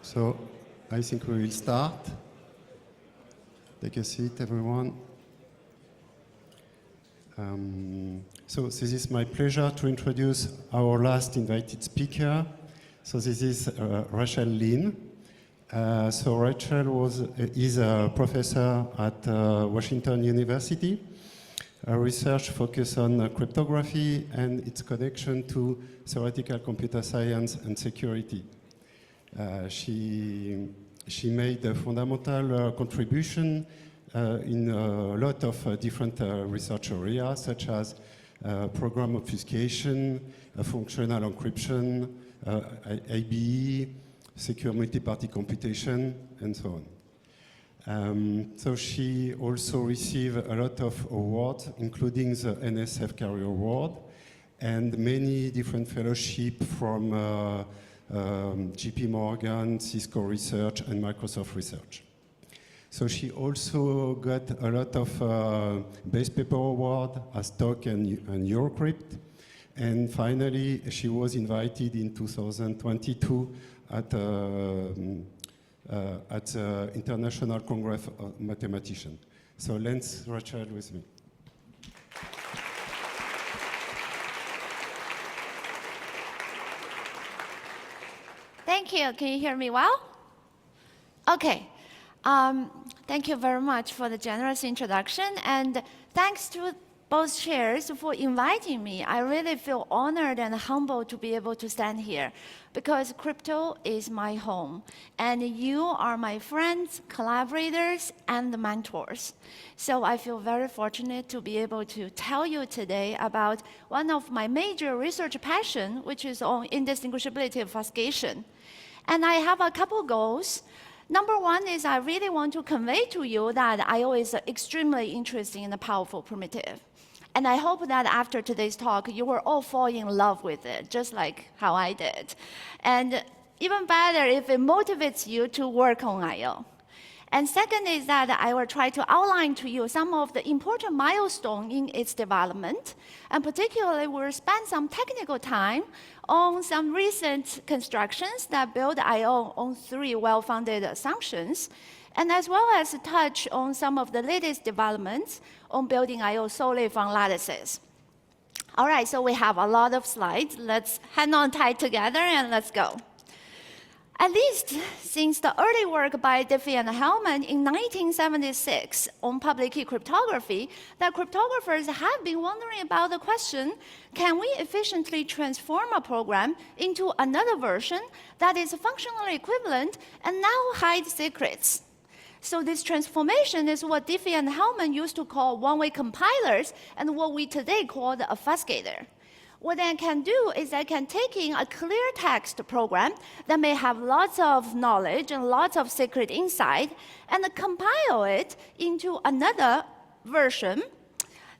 So I think we will start. Take a seat, everyone. So this is my pleasure to introduce our last invited speaker. So this is Rachel Lin. So Rachel is a professor at Washington University. Her research focuses on cryptography and its connection to theoretical computer science and security. She made a fundamental contribution in a lot of different research areas, such as program obfuscation, functional encryption, ABE, secure multi-party computation, and so on. So she also received a lot of awards, including the NSF Career Award, and many different fellowships from JP Morgan, Cisco Research, and Microsoft Research. So she also got a lot of Best Paper Award as TOC and Eurocrypt. And finally, she was invited in 2022 at the International Congress of Mathematicians. So let's Rachel with me. Thank you. Can you hear me well? Okay. Thank you very much for the generous introduction, and thanks to both chairs for inviting me. I really feel honored and humbled to be able to stand here, because crypto is my home, and you are my friends, collaborators, and mentors. So I feel very fortunate to be able to tell you today about one of my major research passions, which is on indistinguishability obfuscation. And I have a couple goals. Number one is I really want to convey to you that I.O. is extremely interesting and powerful primitive. And I hope that after today's talk, you will all fall in love with it, just like how I did. And even better if it motivates you to work on I.O. And second is that I will try to outline to you some of the important milestones in its development. And particularly, we'll spend some technical time on some recent constructions that build I.O. on 3 well-founded assumptions, and as well as touch on some of the latest developments on building I.O. solely from lattices. All right, so we have a lot of slides. Let's hand on tight together and let's go. At least since the early work by Diffie and Hellman in 1976 on public key cryptography, that cryptographers have been wondering about the question, can we efficiently transform a program into another version that is functionally equivalent and now hides secrets? So this transformation is what Diffie and Hellman used to call one-way compilers and what we today call the obfuscator. What I can do is I can take in a clear text program that may have lots of knowledge and lots of secret inside and compile it into another version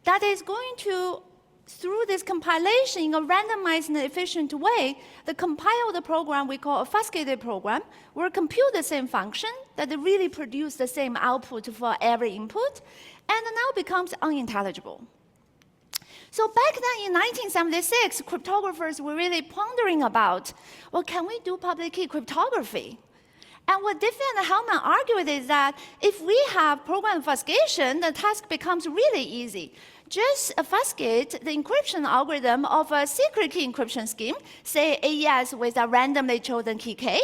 that is going to, through this compilation in a randomized and efficient way, the compiled program we call a obfuscated program will compute the same function that really produce the same output for every input and now becomes unintelligible. So back then in 1976, cryptographers were really pondering about, well, can we do public key cryptography? And what Diffie and Hellman argued is that if we have program obfuscation, the task becomes really easy. Just obfuscate the encryption algorithm of a secret key encryption scheme, say AES with a randomly chosen key K.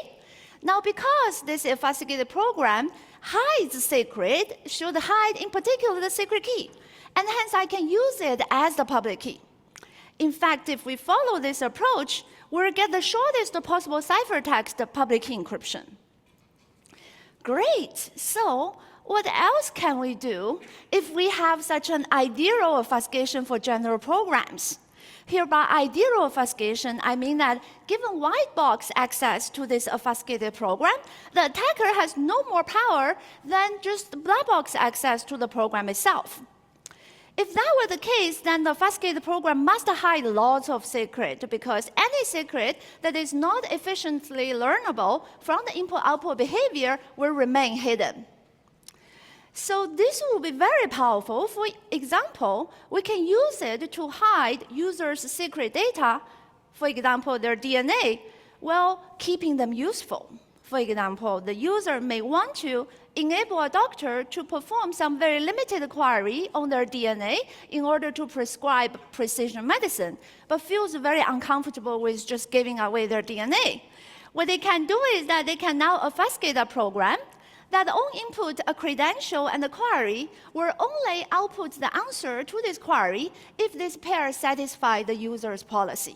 Now, because this obfuscated program hides the secret, should hide in particular the secret key. And hence, I can use it as the public key. In fact, if we follow this approach, we'll get the shortest possible ciphertext public key encryption. Great. So what else can we do if we have such an ideal obfuscation for general programs? Here, by ideal obfuscation, I mean that given white box access to this obfuscated program, the attacker has no more power than just black box access to the program itself. If that were the case, then the obfuscated program must hide lots of secret, because any secret that is not efficiently learnable from the input-output behavior will remain hidden. So this will be very powerful. For example, we can use it to hide users' secret data, for example, their DNA, while keeping them useful. For example, the user may want to enable a doctor to perform some very limited query on their DNA in order to prescribe precision medicine, but feels very uncomfortable with just giving away their DNA. What they can do is that they can now obfuscate a program that on input a credential and a query will only output the answer to this query if this pair satisfies the user's policy.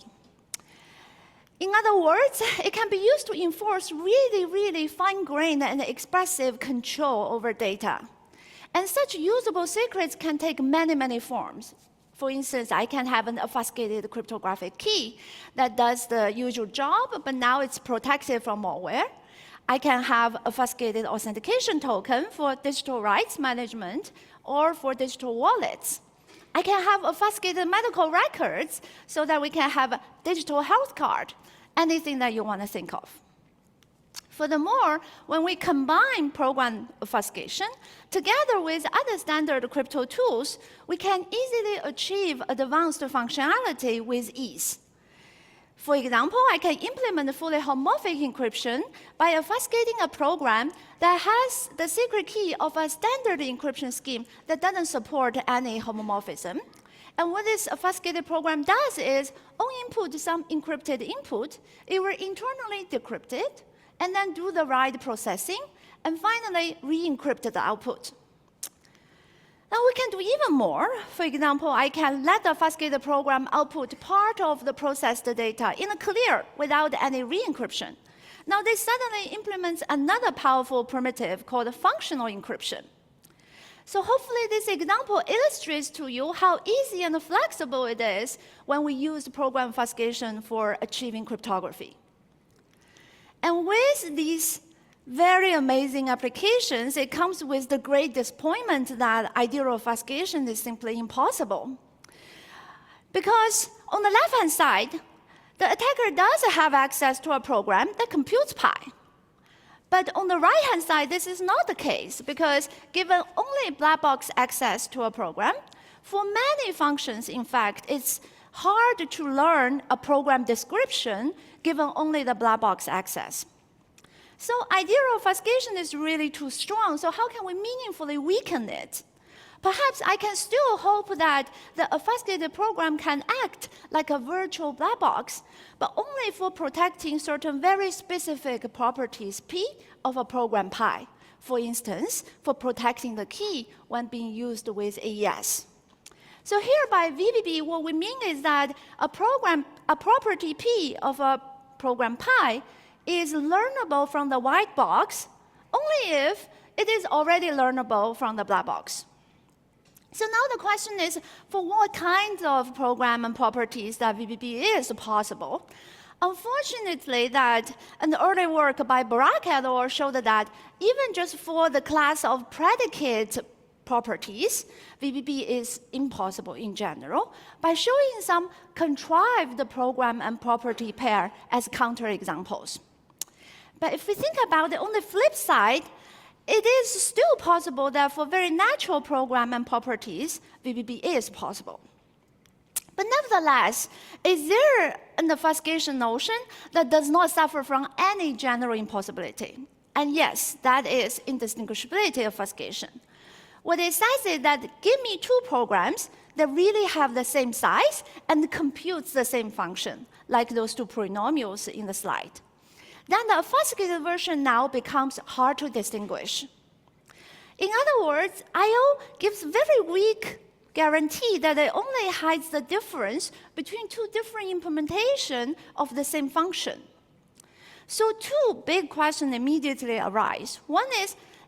In other words, it can be used to enforce really, really fine-grained and expressive control over data. And such usable secrets can take many, many forms. For instance, I can have an obfuscated cryptographic key that does the usual job, but now it's protected from malware. I can have obfuscated authentication token for digital rights management or for digital wallets. I can have obfuscated medical records so that we can have a digital health card, anything that you want to think of. Furthermore, when we combine program obfuscation together with other standard crypto tools, we can easily achieve advanced functionality with ease. For example, I can implement fully homomorphic encryption by obfuscating a program that has the secret key of a standard encryption scheme that doesn't support any homomorphism. And what this obfuscated program does is, on input some encrypted input, it will internally decrypt it, and then do the right processing, and finally re-encrypt the output. Now we can do even more. For example, I can let the obfuscated program output part of the processed data in a clear without any re-encryption. Now this suddenly implements another powerful primitive called functional encryption. So hopefully this example illustrates to you how easy and flexible it is when we use program obfuscation for achieving cryptography. And with these very amazing applications, it comes with the great disappointment that ideal obfuscation is simply impossible. Because on the left-hand side, the attacker does have access to a program that computes pi. But on the right-hand side, this is not the case, because given only black box access to a program, for many functions, in fact, it's hard to learn a program description given only the black box access. So ideal obfuscation is really too strong, so how can we meaningfully weaken it? Perhaps I can still hope that the obfuscated program can act like a virtual black box, but only for protecting certain very specific properties P of a program pi. For instance, for protecting the key when being used with AES. So here by VBB, what we mean is that a property P of a program pi is learnable from the white box only if it is already learnable from the black box. So now the question is, for what kinds of program and properties that VBB is possible? Unfortunately, that an early work by Barak et al. Showed that even just for the class of predicate properties, VBB is impossible in general by showing some contrived program and property pair as counterexamples. But if we think about it on the flip side, it is still possible that for very natural program and properties, VBB is possible. But nevertheless, is there an obfuscation notion that does not suffer from any general impossibility? And yes, that is indistinguishability obfuscation. What it says is that give me two programs that really have the same size and computes the same function, like those two polynomials in the slide. Then the obfuscated version now becomes hard to distinguish. In other words, I/O gives very weak guarantee that it only hides the difference between two different implementations of the same function. So two big questions immediately arise. One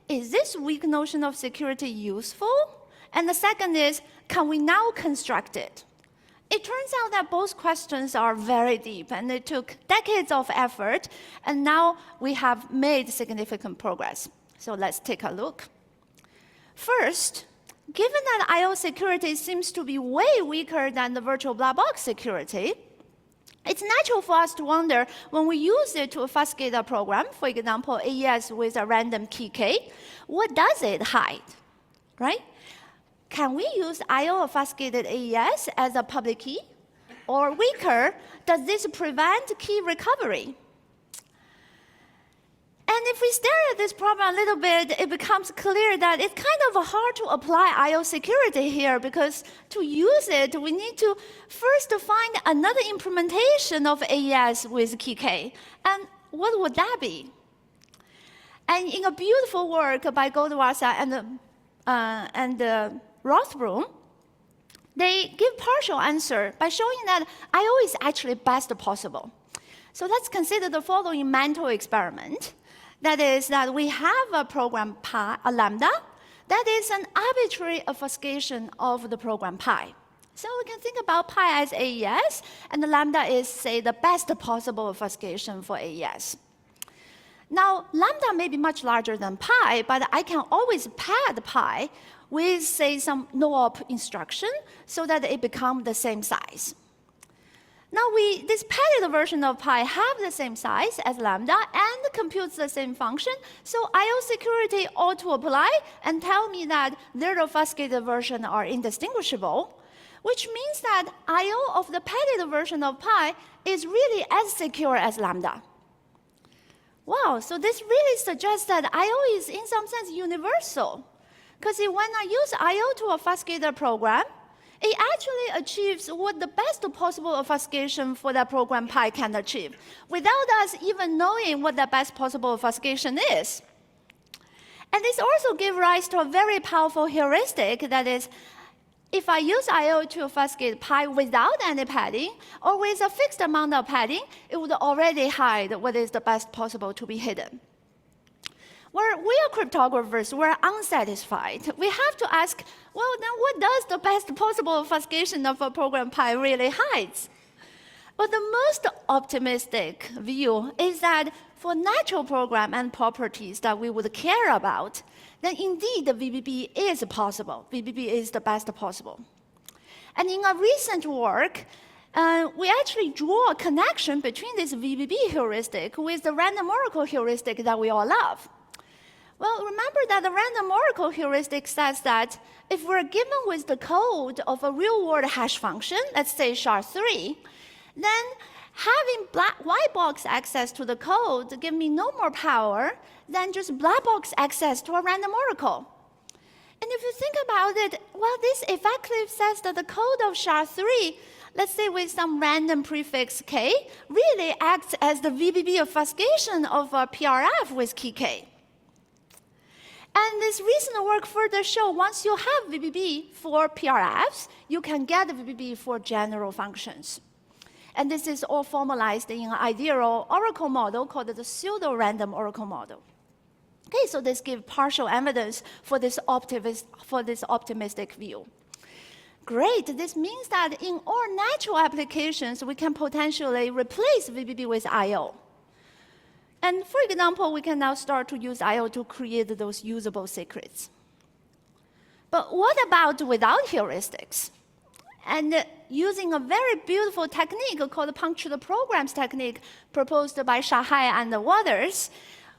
is this weak notion of security useful? And the second is, can we now construct it? It turns out that both questions are very deep, and it took decades of effort, and now we have made significant progress. So let's take a look. First, given that I/O security seems to be way weaker than the virtual black box security, it's natural for us to wonder, when we use it to obfuscate a program, for example, AES with a random key K, what does it hide, right? Can we use I/O obfuscated AES as a public key? Or weaker, does this prevent key recovery? And if we stare at this problem a little bit, it becomes clear that it's kind of hard to apply I/O security here, because to use it, we need to first find another implementation of AES with key K. And what would that be? And in a beautiful work by Goldwasser and Rothblum, they give partial answer by showing that I/O is actually best possible. So let's consider the following mental experiment. That is that we have a program pi, a lambda, that is an arbitrary obfuscation of the program pi. So we can think about pi as AES, and the lambda is, say, the best possible obfuscation for AES. Now, lambda may be much larger than pi, but I can always pad pi with, say, some no-op instruction so that it becomes the same size. Now, this padded version of pi have the same size as lambda and computes the same function, so I/O security ought to apply and tell me that their obfuscated version are indistinguishable, which means that I/O of the padded version of pi is really as secure as lambda. Wow, so this really suggests that I/O is in some sense universal, because when I use I/O to obfuscate a program, it actually achieves what the best possible obfuscation for that program pi can achieve, without us even knowing what the best possible obfuscation is. And this also gives rise to a very powerful heuristic, that is, if I use I/O to obfuscate pi without any padding, or with a fixed amount of padding, it would already hide what is the best possible to be hidden. Where we are cryptographers, we're unsatisfied. We have to ask, well, then what does the best possible obfuscation of a program pi really hides? But the most optimistic view is that for natural program and properties that we would care about, then indeed the VBB is possible. VBB is the best possible. And in a recent work, we actually draw a connection between this VBB heuristic with the random oracle heuristic that we all love. Well, remember that the random oracle heuristic says that if we're given with the code of a real-world hash function, let's say SHA-3, then having white box access to the code gives me no more power than just black box access to a random oracle. And if you think about it, well, this effectively says that the code of SHA-3, let's say with some random prefix k, really acts as the VBB obfuscation of a PRF with key k. And this recent work further shows once you have VBB for PRFs, you can get VBB for general functions. And this is all formalized in an ideal oracle model called the pseudo-random oracle model. Okay, so this gives partial evidence for this optimistic view. Great, this means that in all natural applications, we can potentially replace VBB with I/O. And for example, we can now start to use I/O to create those usable secrets. But what about without heuristics? And using a very beautiful technique called punctured programs technique proposed by Shahai and others,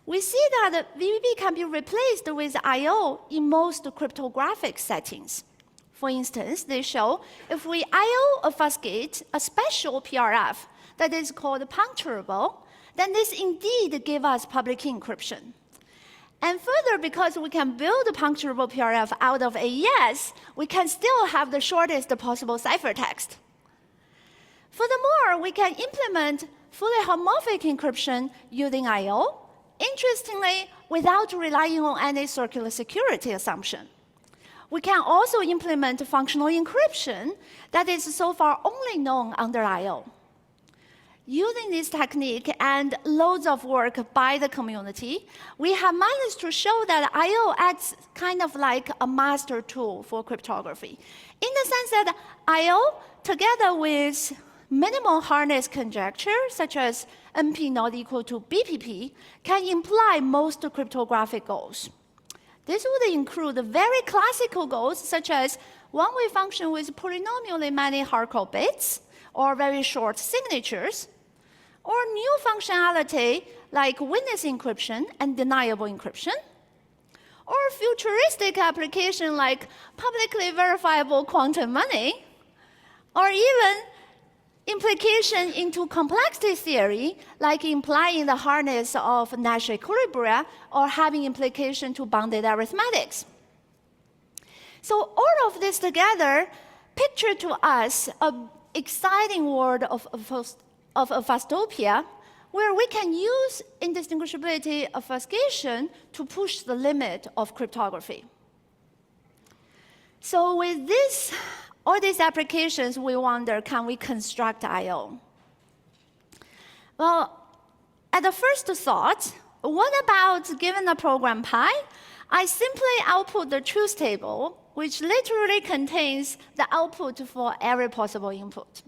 we see that VBB can be replaced with I/O in most cryptographic settings. For instance, they show if we I/O obfuscate a special PRF that is called puncturable, then this indeed gives us public key encryption. And further, because we can build a puncturable PRF out of AES, we can still have the shortest possible ciphertext. Furthermore, we can implement fully homomorphic encryption using I/O, interestingly, without relying on any circular security assumption. We can also implement functional encryption that is so far only known under I/O. Using this technique and loads of work by the community, we have managed to show that I/O acts kind of like a master tool for cryptography, in the sense that I/O, together with minimal hardness conjecture, such as NP not equal to BPP, can imply most cryptographic goals. This would include very classical goals, such as one-way function with polynomially many hardcode bits, or very short signatures, or new functionality like witness encryption and deniable encryption, or futuristic application like publicly verifiable quantum money, or even implication into complexity theory, like implying the hardness of Nash equilibria, or having implication to bounded arithmetics. So all of this together picture to us an exciting world of Obfustopia, where we can use indistinguishability obfuscation to push the limit of cryptography. So with this, all these applications, we wonder, can we construct I/O? Well, at the first thought, what about given a program pi, I simply output the truth table, which literally contains the output for every possible input.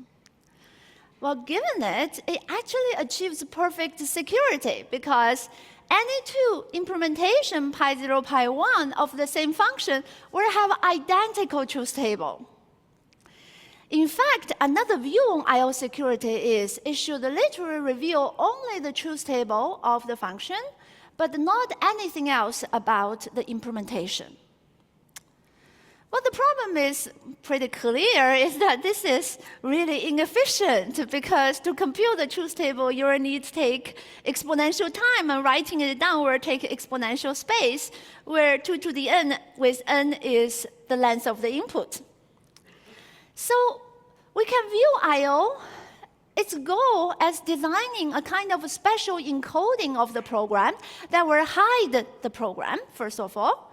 Well, given it actually achieves perfect security because any two implementation pi 0, pi 1 of the same function will have identical truth table. In fact, another view on I/O security is it should literally reveal only the truth table of the function, but not anything else about the implementation. Well, the problem is pretty clear, is that this is really inefficient because to compute the truth table, you will need to take exponential time, and writing it down will take exponential space, where 2 to the n with n is the length of the input. So we can view I/O, its goal as designing a kind of a special encoding of the program that will hide the program, first of all,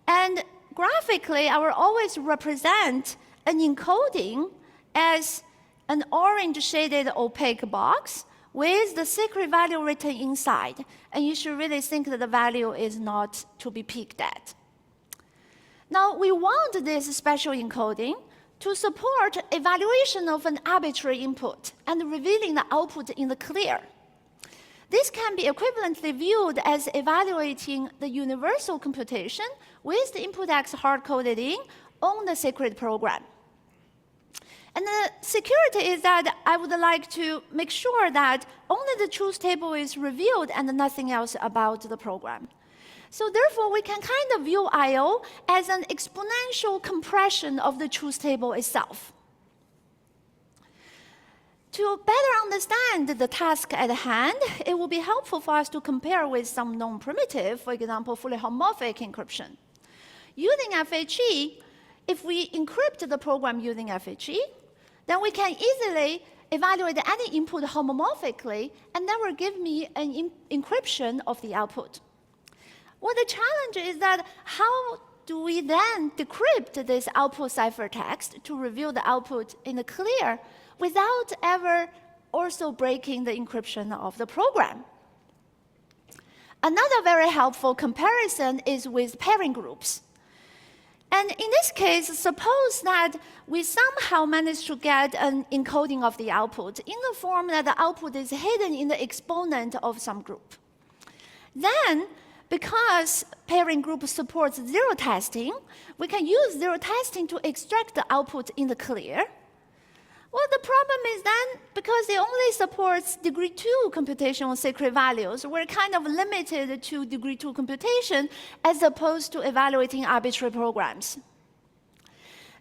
and graphically, I will always represent an encoding as an orange shaded opaque box with the secret value written inside. And you should really think that the value is not to be peeked at. Now, we want this special encoding to support evaluation of an arbitrary input and revealing the output in the clear. This can be equivalently viewed as evaluating the universal computation with the input X hard-coded in on the secret program. And the security is that I would like to make sure that only the truth table is revealed and nothing else about the program. So therefore, we can kind of view I/O as an exponential compression of the truth table itself. To better understand the task at hand, it will be helpful for us to compare with some known primitive, for example, fully homomorphic encryption. Using FHE, if we encrypt the program using FHE, then we can easily evaluate any input homomorphically, and that will give me an encryption of the output. Well, the challenge is that how do we then decrypt this output ciphertext to reveal the output in the clear without ever also breaking the encryption of the program? Another very helpful comparison is with pairing groups. And in this case, suppose that we somehow manage to get an encoding of the output in the form that the output is hidden in the exponent of some group. Then, because pairing group supports zero testing, we can use zero testing to extract the output in the clear. Well, the problem is then, because it only supports degree 2 computational secret values, we're kind of limited to degree 2 computation as opposed to evaluating arbitrary programs.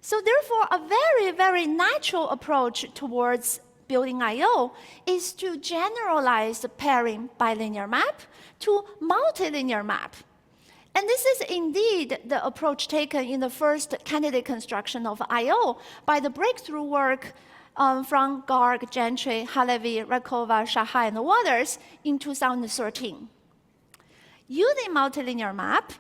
So therefore, a very, very natural approach towards building I/O is to generalize the pairing bilinear map to multilinear map. And this is indeed the approach taken in the first candidate construction of I/O by the breakthrough work from Garg, Gentry, Halevi, Rakova, Shahai, and Waters in 2013. Using multilinear map,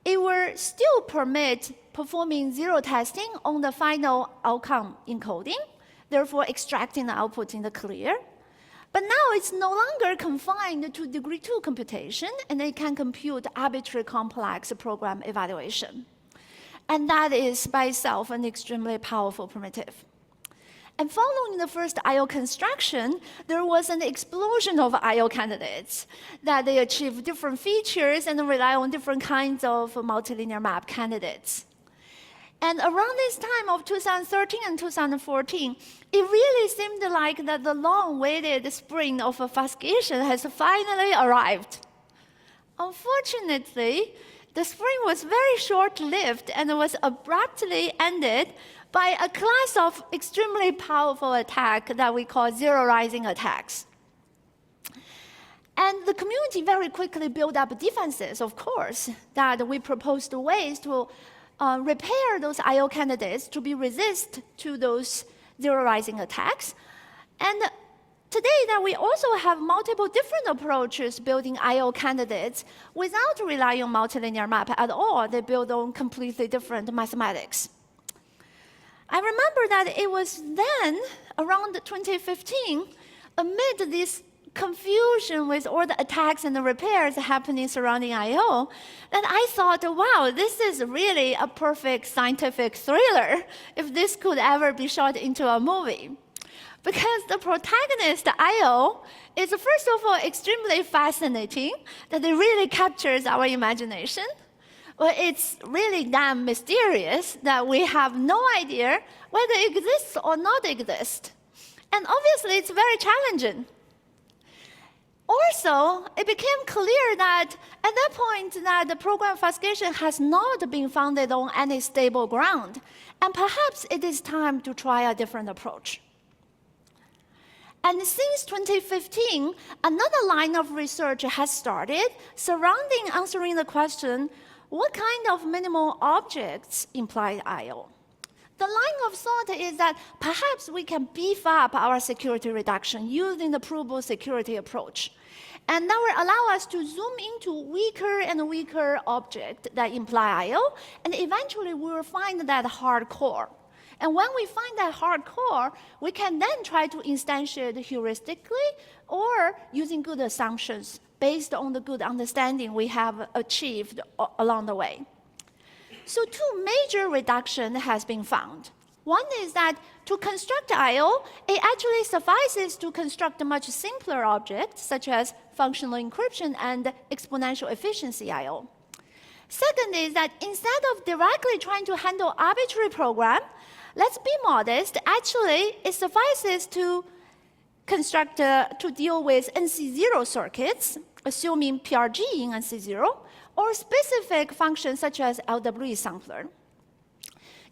it will still permit performing zero testing on the final outcome encoding, therefore extracting the output in the clear. But now it's no longer confined to degree 2 computation, and it can compute arbitrary complex program evaluation. And that is by itself an extremely powerful primitive. And following the first I/O construction, there was an explosion of I/O candidates that they achieve different features and rely on different kinds of multilinear map candidates. And around this time of 2013 and 2014, it really seemed like that the long-awaited spring of obfuscation has finally arrived. Unfortunately, the spring was very short-lived and was abruptly ended by a class of extremely powerful attack that we call zero-rising attacks. And the community very quickly built up defenses, of course, that we proposed ways to repair those I/O candidates to be resist to those zero-rising attacks. And today that we also have multiple different approaches building I/O candidates without relying on multilinear map at all. They build on completely different mathematics. I remember that it was then, around 2015, amid this confusion with all the attacks and the repairs happening surrounding I/O, that I thought, wow, this is really a perfect scientific thriller if this could ever be shot into a movie. Because the protagonist, I/O, is first of all extremely fascinating, that it really captures our imagination. But it's really damn mysterious that we have no idea whether it exists or not exists. And obviously, it's very challenging. Also, it became clear that at that point that the program obfuscation has not been founded on any stable ground, and perhaps it is time to try a different approach. And since 2015, another line of research has started surrounding answering the question, what kind of minimal objects imply I/O? The line of thought is that perhaps we can beef up our security reduction using the provable security approach. And that will allow us to zoom into weaker and weaker objects that imply I/O, and eventually we will find that hard core. And when we find that hard core, we can then try to instantiate heuristically or using good assumptions based on the good understanding we have achieved along the way. So two major reductions has been found. One is that to construct I/O, it actually suffices to construct much simpler objects, such as functional encryption and exponential efficiency I/O. Second is that instead of directly trying to handle arbitrary program, let's be modest. Actually, it suffices to construct, to deal with NC0 circuits, assuming PRG in NC0, or specific functions such as LWE sampler.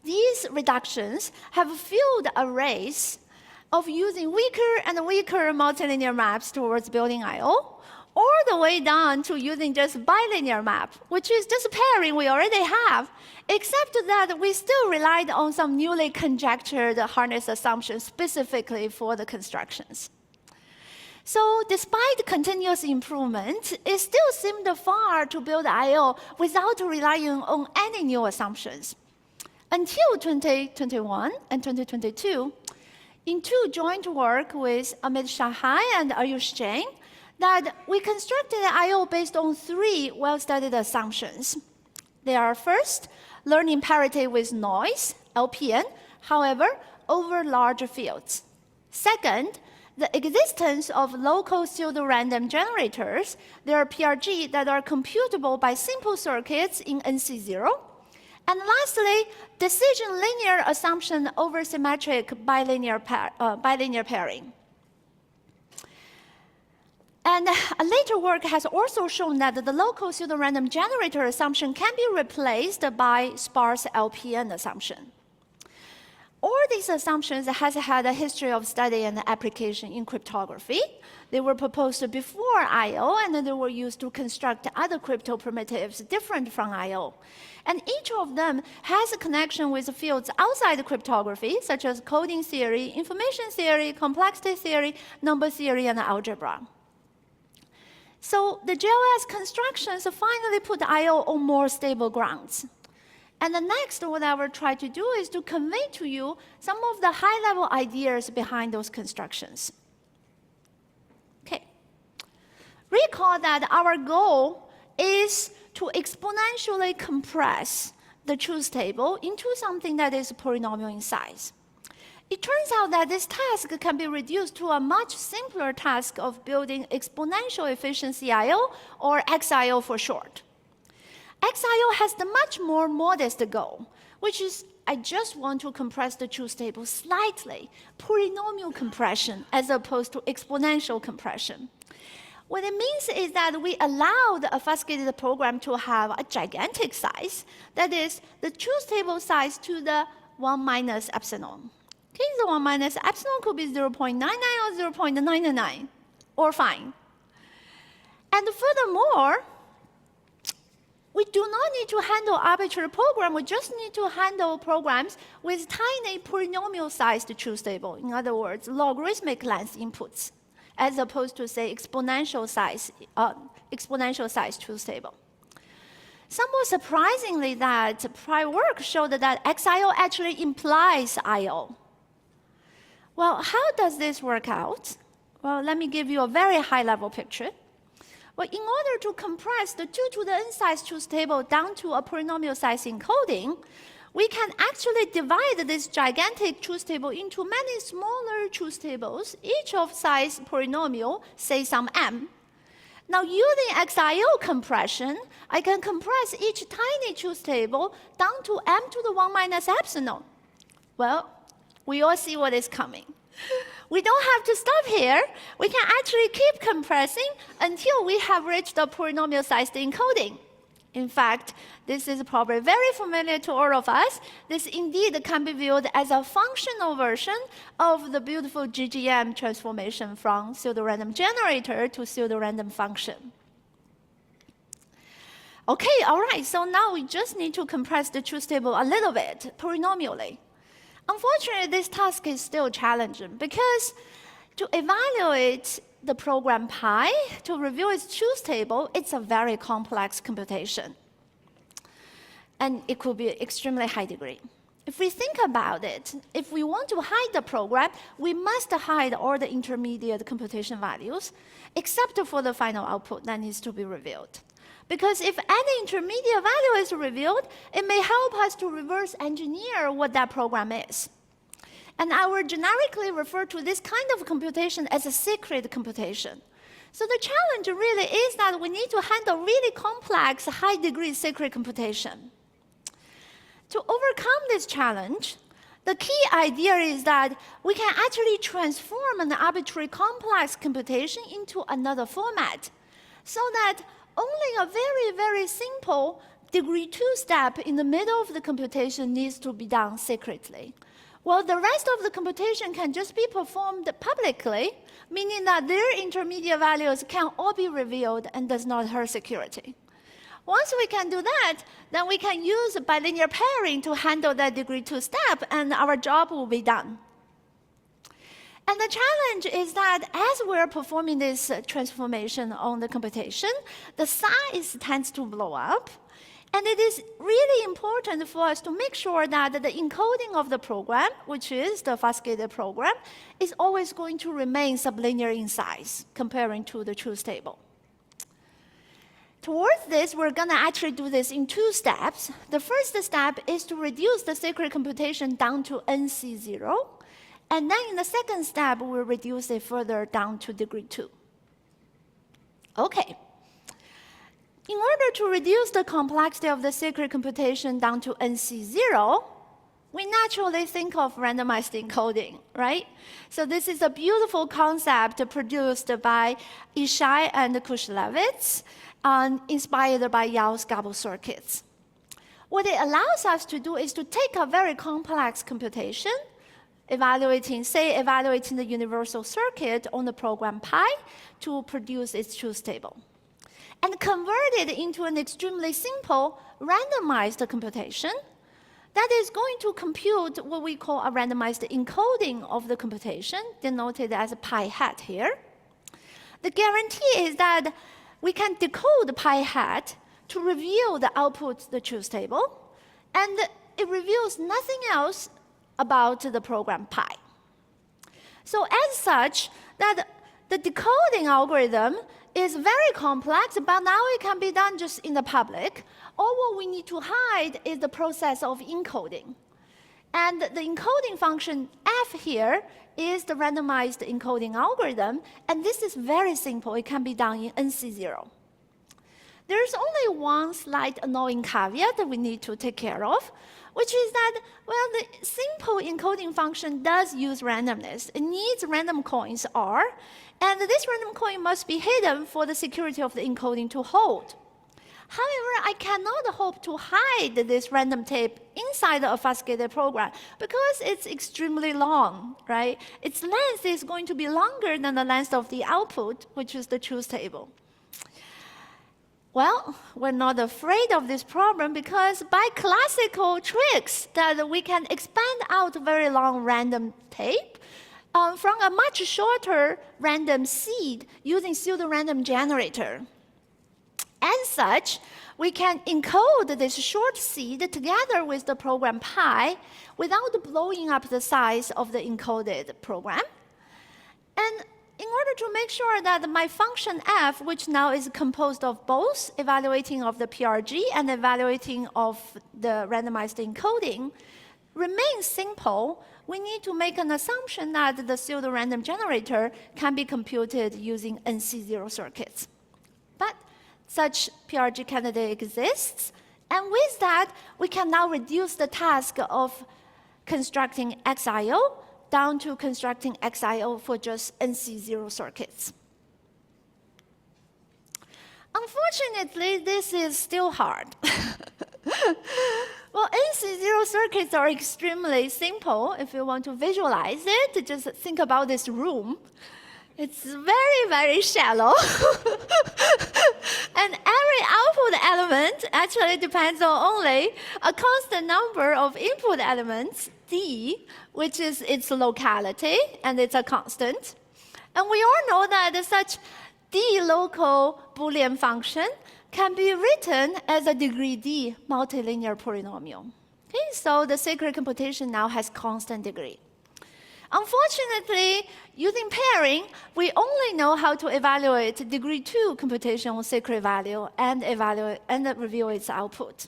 These reductions have fueled a race of using weaker and weaker multilinear maps towards building I/O, all the way down to using just bilinear map, which is just pairing we already have, except that we still relied on some newly conjectured harness assumptions specifically for the constructions. So despite continuous improvement, it still seemed far to build I/O without relying on any new assumptions. Until 2021 and 2022, in two joint work with Amit Shahai and Ayush Jain, that we constructed I/O based on three well-studied assumptions. They are first, learning parity with noise, LPN, however, over large fields. Second, the existence of local pseudo-random generators, they are PRG, that are computable by simple circuits in NC0. And lastly, decision linear assumption over symmetric bilinear pairing. And a later work has also shown that the local pseudo-random generator assumption can be replaced by sparse LPN assumption. All these assumptions has had a history of study and application in cryptography. They were proposed before I/O, and then they were used to construct other crypto primitives different from I/O. And each of them has a connection with fields outside cryptography, such as coding theory, information theory, complexity theory, number theory, and algebra. So the JOS constructions finally put I/O on more stable grounds. And the next, what I will try to do is to convey to you some of the high-level ideas behind those constructions. Okay. Recall that our goal is to exponentially compress the truth table into something that is polynomial in size. It turns out that this task can be reduced to a much simpler task of building exponential efficiency I/O, or XIO for short. XIO has the much more modest goal, which is I just want to compress the truth table slightly, polynomial compression as opposed to exponential compression. What it means is that we allow the obfuscated program to have a gigantic size, that is, the truth table size to the 1 minus epsilon. Okay, the 1 minus epsilon could be 0.99 or 0.99, or fine. And furthermore, we do not need to handle arbitrary program. We just need to handle programs with tiny polynomial-sized truth table. In other words, logarithmic length inputs, as opposed to, say, exponential size truth table. Somewhat surprisingly, that prior work showed that XIO actually implies IO. Well, how does this work out? Well, let me give you a very high-level picture. Well, in order to compress the 2 to the n size truth table down to a polynomial size encoding, we can actually divide this gigantic truth table into many smaller truth tables, each of size polynomial, say some m. Now, using XIO compression, I can compress each tiny truth table down to m to the 1 minus epsilon. Well, we all see what is coming. We don't have to stop here. We can actually keep compressing until we have reached the polynomial-sized encoding. In fact, this is probably very familiar to all of us. This indeed can be viewed as a functional version of the beautiful GGM transformation from pseudo-random generator to pseudo-random function. Okay, all right, so now we just need to compress the truth table a little bit, polynomially. Unfortunately, this task is still challenging because to evaluate the program pi, to review its truth table, it's a very complex computation. And it could be extremely high degree. If we think about it, if we want to hide the program, we must hide all the intermediate computation values, except for the final output that needs to be revealed. Because if any intermediate value is revealed, it may help us to reverse engineer what that program is. And I will generically refer to this kind of computation as a secret computation. So the challenge really is that we need to handle really complex, high-degree secret computation. To overcome this challenge, the key idea is that we can actually transform an arbitrary complex computation into another format, so that only a very, very simple degree 2 step in the middle of the computation needs to be done secretly. Well, the rest of the computation can just be performed publicly, meaning that their intermediate values can all be revealed and does not hurt security. Once we can do that, then we can use bilinear pairing to handle that degree 2 step, and our job will be done. And the challenge is that as we're performing this transformation on the computation, the size tends to blow up. And it is really important for us to make sure that the encoding of the program, which is the obfuscated program, is always going to remain sublinear in size, comparing to the truth table. Towards this, we're going to actually do this in 2 steps. The first step is to reduce the secret computation down to NC0. And then in the second step, we'll reduce it further down to degree 2. Okay. In order to reduce the complexity of the secret computation down to NC0, we naturally think of randomized encoding, right? So this is a beautiful concept produced by Ishai and Kushlevitz, inspired by Yao's gobble circuits. What it allows us to do is to take a very complex computation, evaluating the universal circuit on the program pi to produce its truth table, and convert it into an extremely simple randomized computation that is going to compute what we call a randomized encoding of the computation, denoted as pi hat here. The guarantee is that we can decode pi hat to reveal the output, the truth table, and it reveals nothing else about the program pi. So as such, that the decoding algorithm is very complex, but now it can be done just in the public. All what we need to hide is the process of encoding. And the encoding function f here is the randomized encoding algorithm, and this is very simple. It can be done in NC0. There's only one slight annoying caveat that we need to take care of, which is that, well, the simple encoding function does use randomness. It needs random coins R, and this random coin must be hidden for the security of the encoding to hold. However, I cannot hope to hide this random tape inside the obfuscated program because it's extremely long, right? Its length is going to be longer than the length of the output, which is the truth table. Well, we're not afraid of this problem because by classical tricks that we can expand out very long random tape from a much shorter random seed using pseudo-random generator. As such, we can encode this short seed together with the program pi without blowing up the size of the encoded program. And in order to make sure that my function f, which now is composed of both evaluating of the PRG and evaluating of the randomized encoding, remains simple, we need to make an assumption that the pseudo-random generator can be computed using NC0 circuits. But such PRG candidate exists, and with that, we can now reduce the task of constructing XIO down to constructing XIO for just NC0 circuits. Unfortunately, this is still hard. Well, NC0 circuits are extremely simple. If you want to visualize it, just think about this room. It's very, very shallow. And every output element actually depends on only a constant number of input elements, D, which is its locality, and it's a constant. And we all know that such D local Boolean function can be written as a degree D multilinear polynomial. Okay, so the sacred computation now has constant degree. Unfortunately, using pairing, we only know how to evaluate degree 2 computation on sacred value and review its output.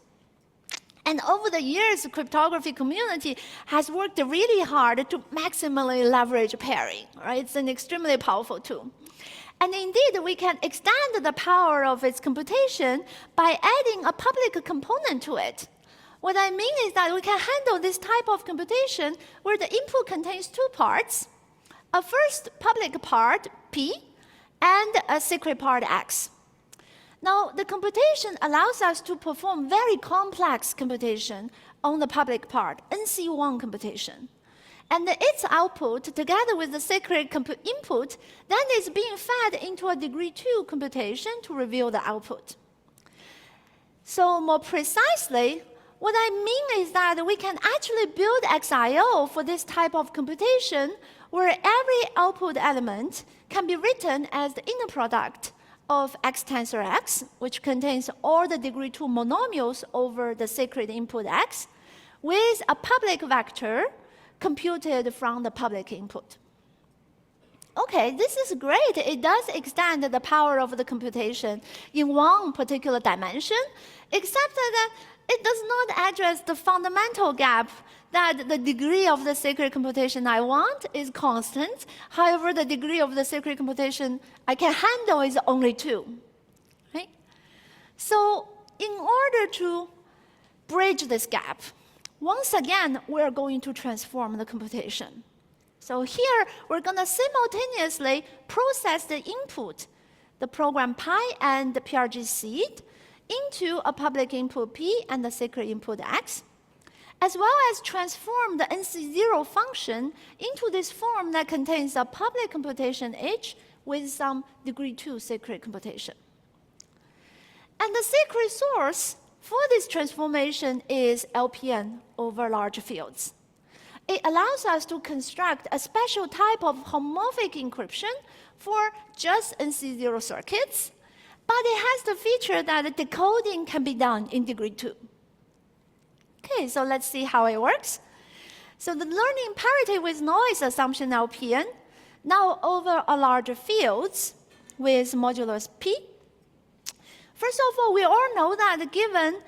And over the years, the cryptography community has worked really hard to maximally leverage pairing. Right? It's an extremely powerful tool. And indeed, we can extend the power of its computation by adding a public component to it. What I mean is that we can handle this type of computation where the input contains two parts, a first public part, P, and a secret part, X. Now, the computation allows us to perform very complex computation on the public part, NC1 computation. And its output, together with the secret input, then is being fed into a degree 2 computation to reveal the output. So more precisely, what I mean is that we can actually build XIO for this type of computation where every output element can be written as the inner product of X tensor X, which contains all the degree 2 monomials over the sacred input X, with a public vector computed from the public input. Okay, this is great. It does extend the power of the computation in one particular dimension, except that it does not address the fundamental gap that the degree of the sacred computation I want is constant. However, the degree of the sacred computation I can handle is only 2. Right? So in order to bridge this gap, once again, we're going to transform the computation. So here, we're going to simultaneously process the input, the program pi and the PRG seed, into a public input P and the secret input X, as well as transform the NC0 function into this form that contains a public computation H with some degree 2 secret computation. And the secret source for this transformation is LPN over large fields. It allows us to construct a special type of homomorphic encryption for just NC0 circuits, but it has the feature that the decoding can be done in degree 2. Okay, so let's see how it works. So the learning parity with noise assumption LPN, now over a larger fields with modulus P. First of all, we all know that given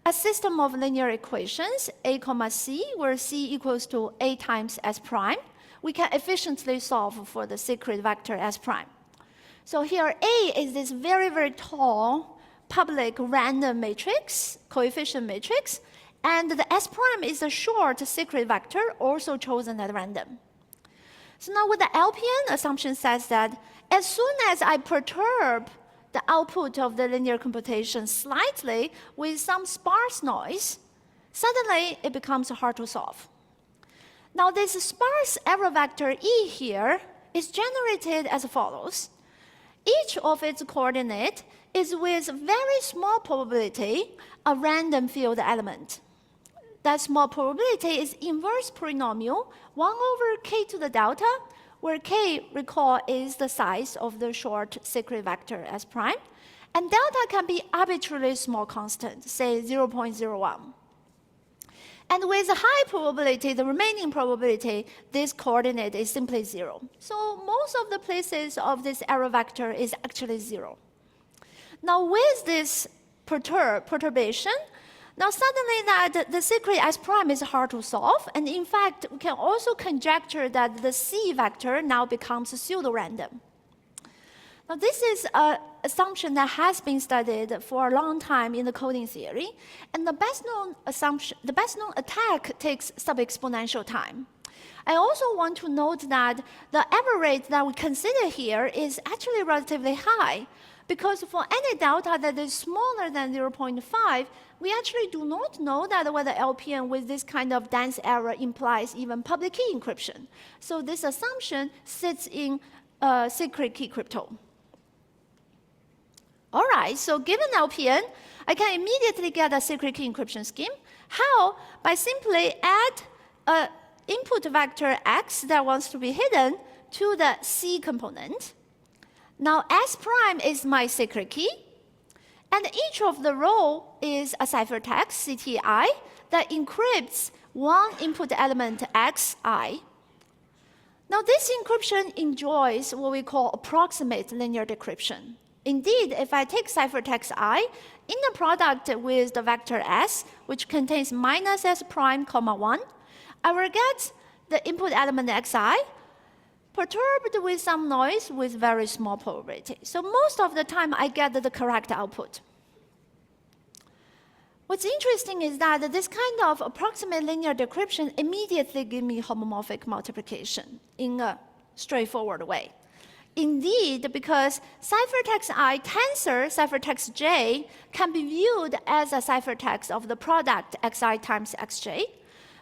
a system of linear equations, A comma C, where C equals to A times S prime, we can efficiently solve for the secret vector S prime. So here A is this very, very tall public random matrix, coefficient matrix, and the S prime is a short secret vector also chosen at random. So now with the LPN, assumption says that as soon as I perturb the output of the linear computation slightly with some sparse noise, suddenly it becomes hard to solve. Now this sparse error vector E here is generated as follows. Each of its coordinates is with very small probability a random field element. That small probability is inverse polynomial 1 over k to the delta, where k, recall, is the size of the short secret vector S prime, and delta can be arbitrarily small constant, say 0.01. And with a high probability, the remaining probability, this coordinate is simply 0. So most of the places of this error vector is actually 0. Now with this perturbation, now suddenly that the secret S prime is hard to solve, and in fact, we can also conjecture that the C vector now becomes pseudo-random. Now this is an assumption that has been studied for a long time in the coding theory, and the best known attack takes sub-exponential time. I also want to note that the error rate that we consider here is actually relatively high, because for any delta that is smaller than 0.5, we actually do not know that whether LPN with this kind of dense error implies even public key encryption. So this assumption sits in secret key crypto. All right, so given LPN, I can immediately get a secret key encryption scheme. How? By simply add an input vector x that wants to be hidden to the C component. Now S prime is my secret key, and each of the row is a ciphertext, CTI, that encrypts one input element xi. Now this encryption enjoys what we call approximate linear decryption. Indeed, if I take ciphertext I in the product with the vector s, which contains minus s prime, comma 1, I will get the input element xi perturbed with some noise with very small probability. So most of the time, I get the correct output. What's interesting is that this kind of approximate linear decryption immediately gives me homomorphic multiplication in a straightforward way. Indeed, because ciphertext I tensor ciphertext j can be viewed as a ciphertext of the product xi times xj,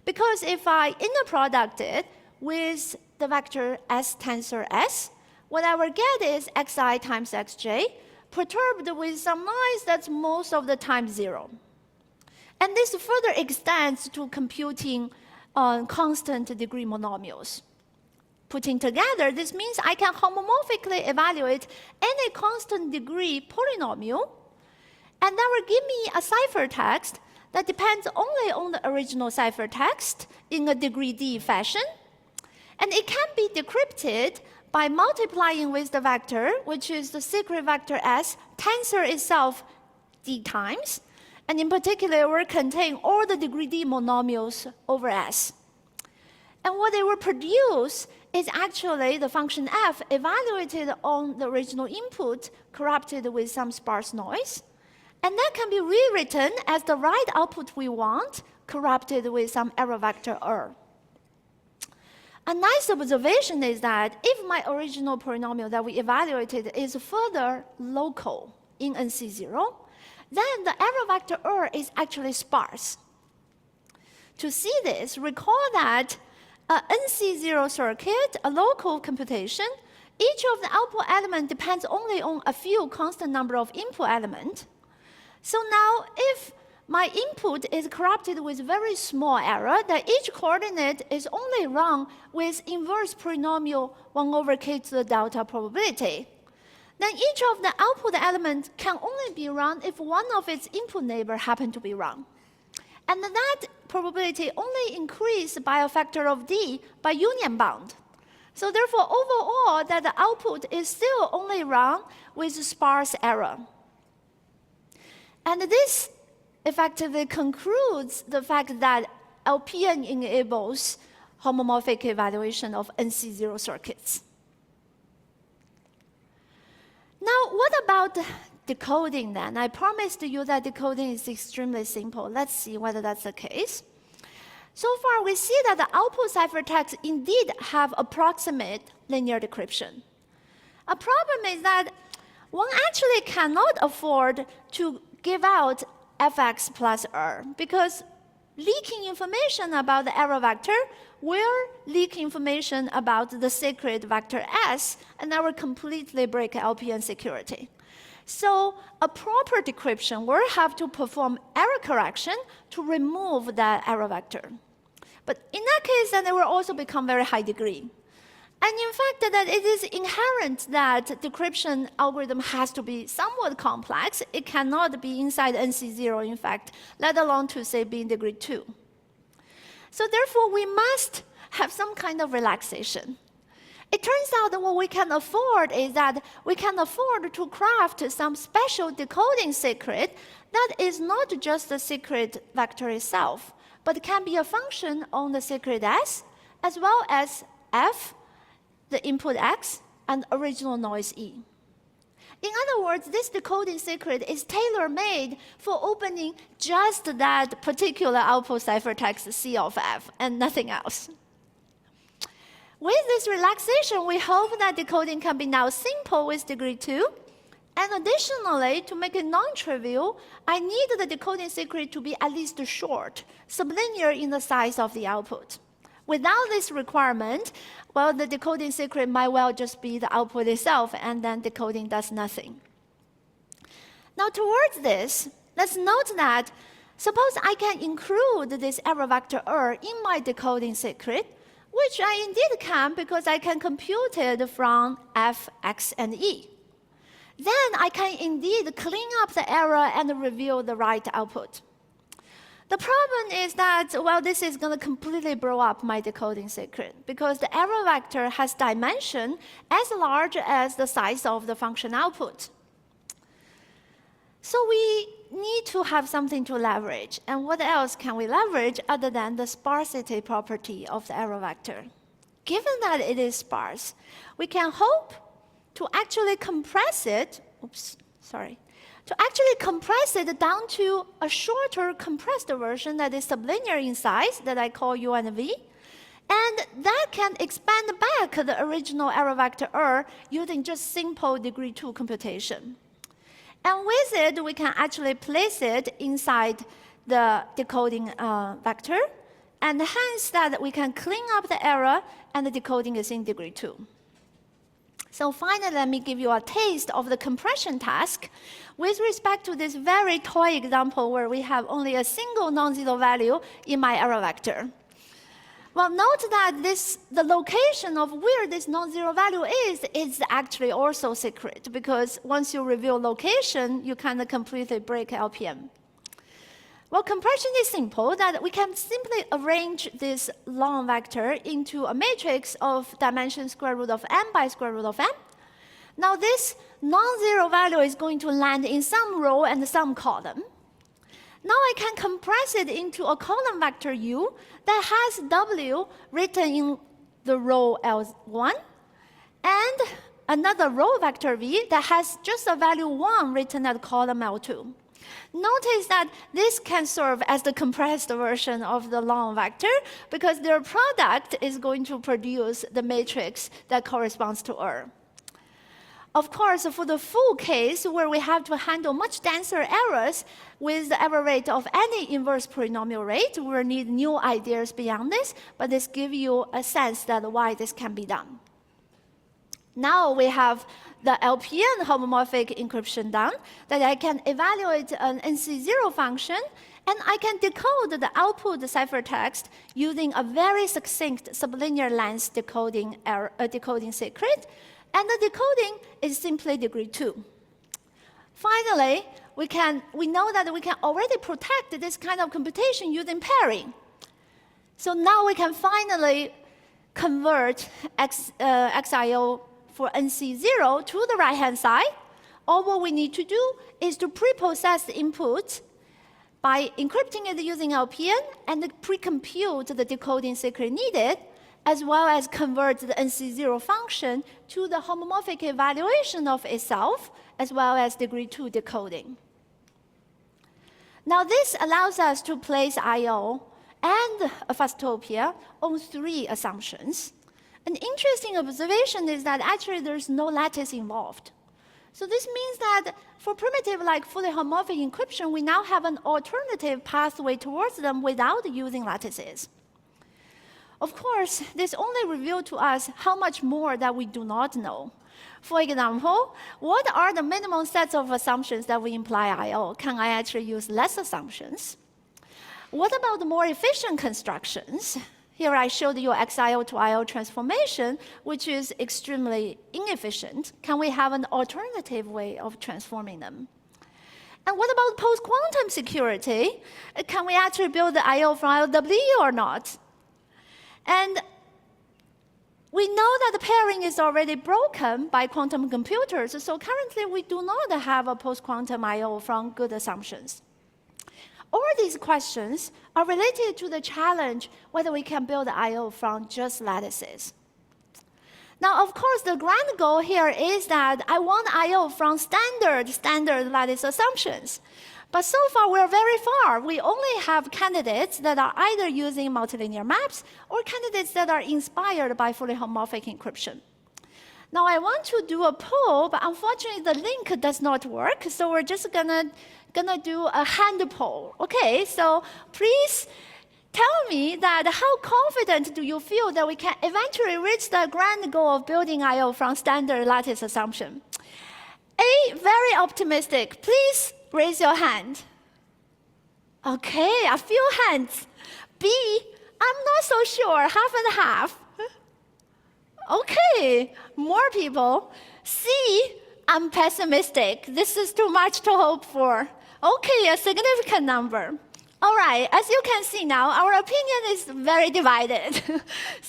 because if I inner product it with the vector s tensor s, what I will get is xi times xj perturbed with some noise that's most of the time 0. And this further extends to computing constant degree monomials. Putting together, this means I can homomorphically evaluate any constant degree polynomial, and that will give me a ciphertext that depends only on the original ciphertext in a degree d fashion. And it can be decrypted by multiplying with the vector, which is the secret vector s, tensor itself d times, and in particular, it will contain all the degree d monomials over s. And what it will produce is actually the function f evaluated on the original input, corrupted with some sparse noise. And that can be rewritten as the right output we want, corrupted with some error vector r. A nice observation is that if my original polynomial that we evaluated is further local in NC0, then the error vector r is actually sparse. To see this, recall that an NC0 circuit, a local computation, each of the output elements depends only on a few constant number of input elements. So now, if my input is corrupted with very small error, that each coordinate is only run with inverse polynomial 1 over k to the delta probability, then each of the output elements can only be run if one of its input neighbor happen to be wrong. And that probability only increases by a factor of d by union bound. So therefore, overall, that the output is still only run with sparse error. And this effectively concludes the fact that LPN enables homomorphic evaluation of NC0 circuits. Now, what about decoding then. I promised you that decoding is extremely simple. Let's see whether that's the case. So far, we see that the output ciphertext indeed have approximate linear decryption. A problem is that one actually cannot afford to give out fx plus because leaking information about the error vector will leak information about the secret vector S, and that will completely break LPN security. So a proper decryption will have to perform error correction to remove that error vector. But in that case, then it will also become very high degree. And in fact, that it is inherent that decryption algorithm has to be somewhat complex. It cannot be inside NC0, in fact, let alone to say be in degree 2. So therefore, we must have some kind of relaxation. It turns out that what we can afford is that we can afford to craft some special decoding secret that is not just the secret vector itself, but can be a function on the secret S, as well as F, the input X, and original noise E. In other words, this decoding secret is tailor-made for opening just that particular output ciphertext C of F and nothing else. With this relaxation, we hope that decoding can be now simple with degree 2. And additionally, to make it non-trivial, I need the decoding secret to be at least short, sublinear in the size of the output. Without this requirement, well, the decoding secret might well just be the output itself, and then decoding does nothing. Now, towards this, let's note that suppose I can include this error vector in my decoding secret, which I indeed can because I can compute it from F, X, and E. Then I can indeed clean up the error and reveal the right output. The problem is that, well, this is going to completely blow up my decoding secret because the error vector has dimension as large as the size of the function output. So we need to have something to leverage. And what else can we leverage other than the sparsity property of the error vector? Given that it is sparse, we can hope to actually compress it, down to a shorter compressed version that is sublinear in size that I call U and V. And that can expand back the original error vector using just simple degree 2 computation. And with it, we can actually place it inside the decoding vector. And hence that we can clean up the error and the decoding is in degree 2. So finally, let me give you a taste of the compression task with respect to this very toy example where we have only a single non-zero value in my error vector. Well, note that the location of where this non-zero value is actually also secret because once you reveal location, you kind of completely break LPM. Well, compression is simple, that we can simply arrange this long vector into a matrix of dimension square root of m by square root of m. Now, this non-zero value is going to land in some row and some column. Now I can compress it into a column vector U that has W written in the row L1, and another row vector V that has just a value 1 written at column L2. Notice that this can serve as the compressed version of the long vector because their product is going to produce the matrix that corresponds to R. Of course, for the full case where we have to handle much denser errors with the error rate of any inverse polynomial rate, we will need new ideas beyond this, but this gives you a sense that why this can be done. Now we have the LPN homomorphic encryption done, that I can evaluate an NC0 function, and I can decode the output ciphertext using a very succinct sublinear length decoding secret, and the decoding is simply degree 2. Finally, we know that we can already protect this kind of computation using pairing. So now we can finally convert XIO for NC0 to the right-hand side. All what we need to do is to pre-process the input by encrypting it using LPN and pre-compute the decoding secret needed. as well as convert the NC0 function to the homomorphic evaluation of itself, as well as degree 2 decoding. Now, this allows us to place I/O and Obfustopia on 3 assumptions. An interesting observation is that actually there's no lattice involved. So this means that for primitive like fully homomorphic encryption, we now have an alternative pathway towards them without using lattices. Of course, this only revealed to us how much more that we do not know. For example, what are the minimum sets of assumptions that we imply I/O? Can I actually use less assumptions? What about the more efficient constructions? Here I showed you XIO to IO transformation, which is extremely inefficient. Can we have an alternative way of transforming them? And what about post-quantum security? Can we actually build the IO from IOW or not? And we know that the pairing is already broken by quantum computers, so currently we do not have a post-quantum IO from good assumptions. All these questions are related to the challenge whether we can build I/O from just lattices. Now, of course, the grand goal here is that I want I/O from standard lattice assumptions. But so far, we're very far. We only have candidates that are either using multilinear maps or candidates that are inspired by fully homomorphic encryption. Now, I want to do a poll, but unfortunately, the link does not work, so we're just gonna do a hand poll. Okay, so please tell me that how confident do you feel that we can eventually reach the grand goal of building I/O from standard lattice assumption? A, very optimistic. Please raise your hand. Okay, a few hands. B, I'm not so sure, half and half. Okay, more people. C, I'm pessimistic. This is too much to hope for. Okay, a significant number. All right, as you can see now, our opinion is very divided.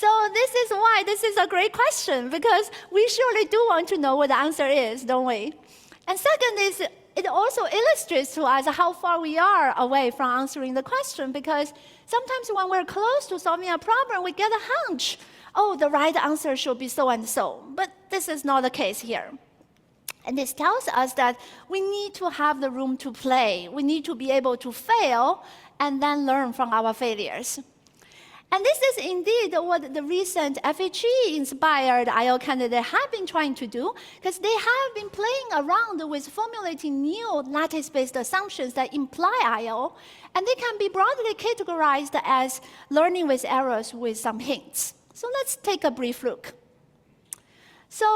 So this is why this is a great question, because we surely do want to know what the answer is, don't we? And second is, it also illustrates to us how far we are away from answering the question, because sometimes when we're close to solving a problem, we get a hunch. Oh, the right answer should be so and so. But this is not the case here. And this tells us that we need to have the room to play. We need to be able to fail and then learn from our failures. And this is indeed what the recent FHE-inspired I/O candidates have been trying to do, because they have been playing around with formulating new lattice-based assumptions that imply I/O, and they can be broadly categorized as learning with errors with some hints. So let's take a brief look. So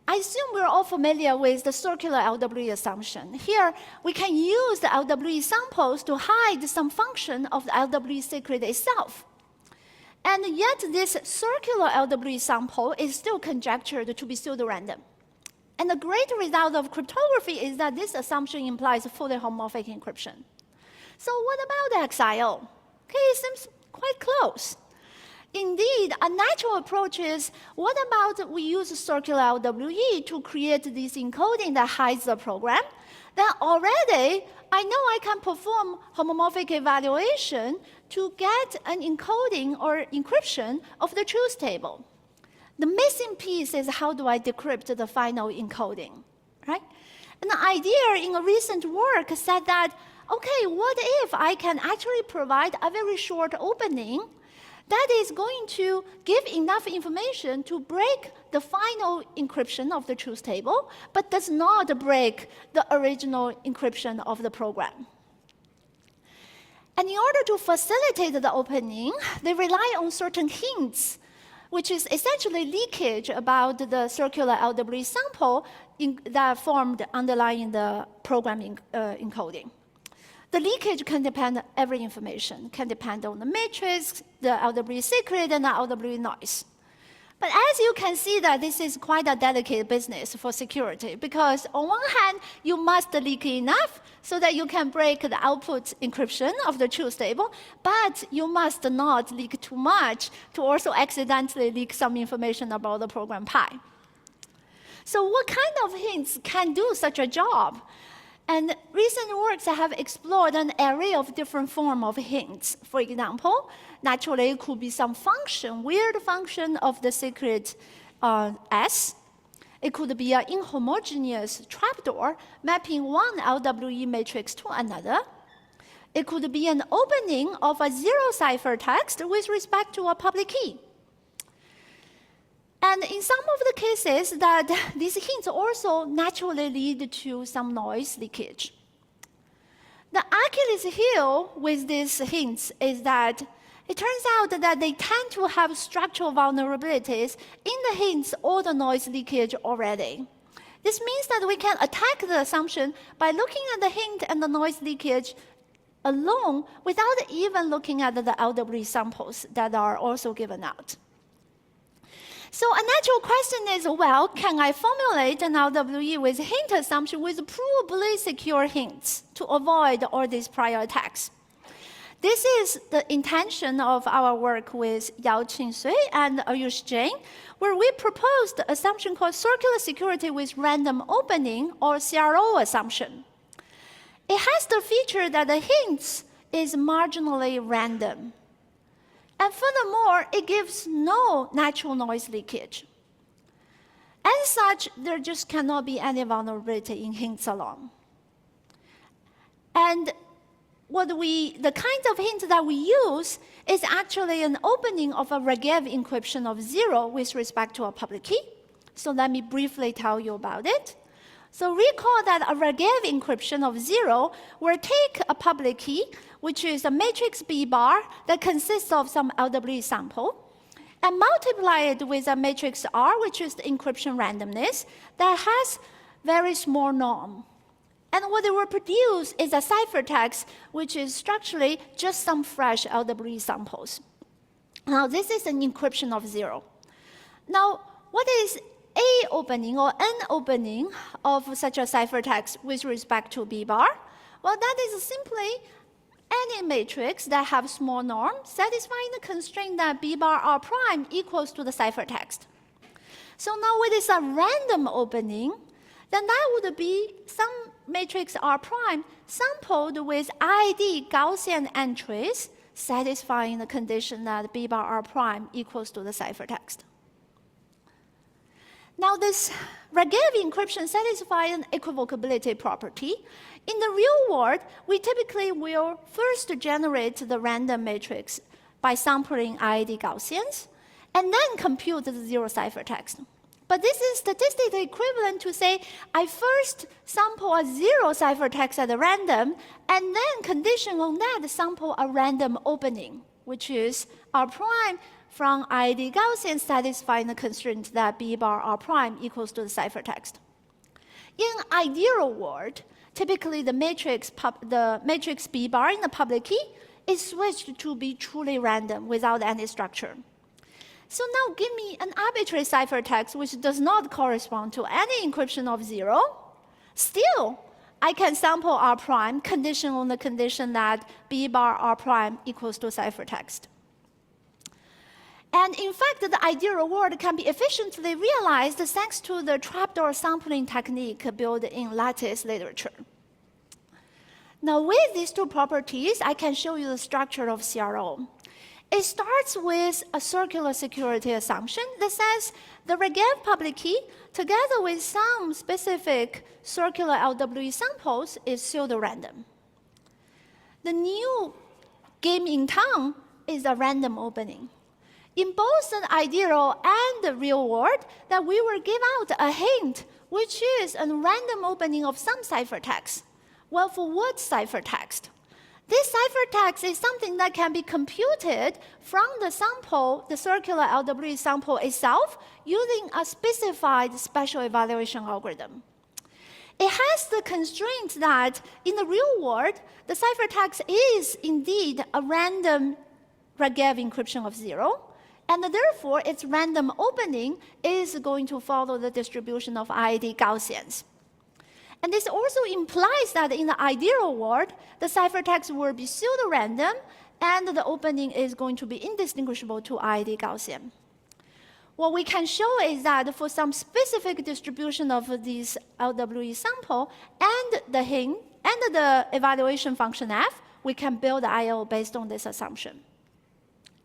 I assume we're all familiar with the circular LWE assumption. Here, we can use the LWE samples to hide some function of the LWE secret itself. And yet, this circular LWE sample is still conjectured to be pseudo-random. And the great result of cryptography is that this assumption implies fully homomorphic encryption. So what about the XIO? Okay, it seems quite close. Indeed, a natural approach is, what about we use circular LWE to create this encoding that hides the program? Then already, I know I can perform homomorphic evaluation to get an encoding or encryption of the truth table. The missing piece is how do I decrypt the final encoding, right? And the idea in a recent work said that, okay, what if I can actually provide a very short opening that is going to give enough information to break the final encryption of the truth table, but does not break the original encryption of the program. And in order to facilitate the opening, they rely on certain hints, which is essentially leakage about the circular LWE sample that formed underlying the program encoding. The leakage can depend on every information, can depend on the matrix, the LWE secret, and the LWE noise. But as you can see that this is quite a delicate business for security, because on one hand, you must leak enough so that you can break the output encryption of the truth table, but you must not leak too much to also accidentally leak some information about the program pi. So what kind of hints can do such a job? And recent works have explored an array of different forms of hints. For example, naturally, it could be some function, weird function of the secret S. It could be an inhomogeneous trapdoor mapping one LWE matrix to another. It could be an opening of a zero ciphertext with respect to a public key. And in some of the cases, that these hints also naturally lead to some noise leakage. The Achilles heel with these hints is that it turns out that they tend to have structural vulnerabilities in the hints or the noise leakage already. This means that we can attack the assumption by looking at the hint and the noise leakage alone without even looking at the LWE samples that are also given out. So a natural question is, well, can I formulate an LWE with hint assumption with provably secure hints to avoid all these prior attacks? This is the intention of our work with Yao-Qing Sui and Ayush Jain, where we proposed the assumption called circular security with random opening, or CRO assumption. It has the feature that the hints is marginally random. And furthermore, it gives no natural noise leakage. As such, there just cannot be any vulnerability in hints alone. And the kind of hint that we use is actually an opening of a Regev encryption of 0 with respect to a public key. So let me briefly tell you about it. So recall that a Regev encryption of 0 will take a public key, which is a matrix B bar that consists of some LWE sample, and multiply it with a matrix R, which is the encryption randomness, that has very small norm. And what it will produce is a ciphertext, which is structurally just some fresh LWE samples. Now, this is an encryption of 0. Now, what is A opening or N opening of such a ciphertext with respect to B bar? Well, that is simply any matrix that have small norm satisfying the constraint that B bar R prime equals to the ciphertext. So now with this a random opening, then that would be some matrix R prime sampled with ID Gaussian entries satisfying the condition that B bar R prime equals to the ciphertext. Now this Regev encryption satisfies an equivocability property. In the real world, we typically will first generate the random matrix by sampling ID Gaussians, and then compute the 0 ciphertext. But this is statistically equivalent to say, I first sample a 0 ciphertext at random, and then condition on that sample a random opening, which is R prime from ID Gaussian satisfying the constraint that B bar R prime equals to the ciphertext. In ideal world, typically the matrix B bar in the public key is switched to be truly random without any structure. So now give me an arbitrary ciphertext which does not correspond to any encryption of 0. Still, I can sample R prime condition on the condition that B bar R prime equals to ciphertext. And in fact, the ideal world can be efficiently realized thanks to the trapdoor sampling technique built in lattice literature. Now, with these two properties, I can show you the structure of CRO. It starts with a circular security assumption that says the Regev public key, together with some specific circular LWE samples, is pseudo-random. The new game in town is a random opening. In both the ideal and the real world, that we will give out a hint, which is a random opening of some ciphertext. Well, for what ciphertext? This ciphertext is something that can be computed from the sample, the circular LWE sample itself, using a specified special evaluation algorithm. It has the constraint that in the real world, the ciphertext is indeed a random Regev encryption of 0, and therefore its random opening is going to follow the distribution of ID Gaussians. And this also implies that in the ideal world, the ciphertext will be pseudo-random, and the opening is going to be indistinguishable to ID Gaussian. what we can show is that for some specific distribution of this LWE sample and the hint and the evaluation function f, we can build I/O based on this assumption.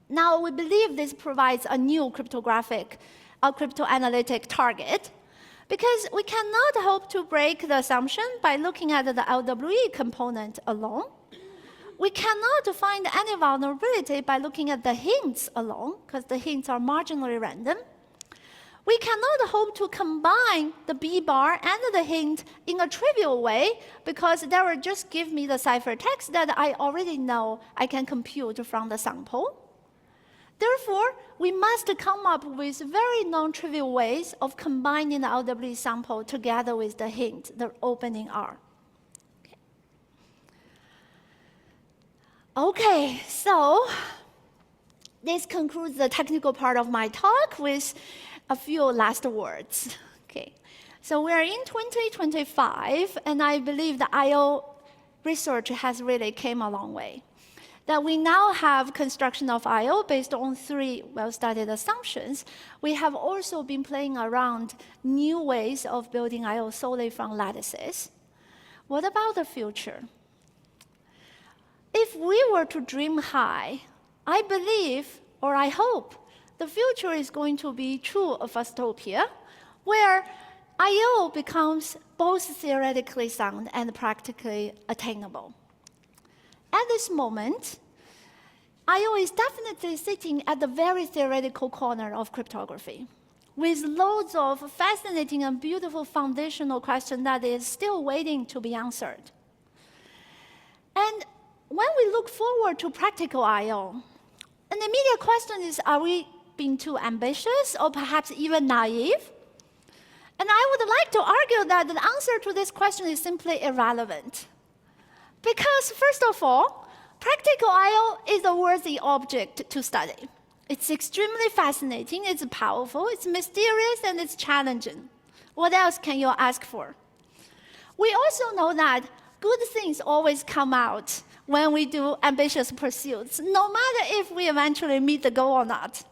Now, we believe this provides a new cryptographic or cryptoanalytic target, because we cannot hope to break the assumption by looking at the LWE component alone. We cannot find any vulnerability by looking at the hints alone, because the hints are marginally random. We cannot hope to combine the B bar and the hint in a trivial way, because that will just give me the ciphertext that I already know I can compute from the sample. Therefore, we must come up with very non-trivial ways of combining the LWE sample together with the hint, the opening R. Okay, so this concludes the technical part of my talk with a few last words. Okay, so we're in 2025, and I believe the I/O research has really came a long way. That we now have construction of I/O based on 3 well-studied assumptions. We have also been playing around new ways of building I/O solely from lattices. What about the future? If we were to dream high, I believe, or I hope, the future is going to be true Obfustopia, where I/O becomes both theoretically sound and practically attainable. At this moment, I/O is definitely sitting at the very theoretical corner of cryptography, with loads of fascinating and beautiful foundational questions that is still waiting to be answered. And when we look forward to practical I/O, an immediate question is, are we being too ambitious or perhaps even naive? And I would like to argue that the answer to this question is simply irrelevant. Because first of all, practical I/O is a worthy object to study. It's extremely fascinating, it's powerful, it's mysterious, and it's challenging. What else can you ask for? We also know that good things always come out when we do ambitious pursuits, no matter if we eventually meet the goal or not.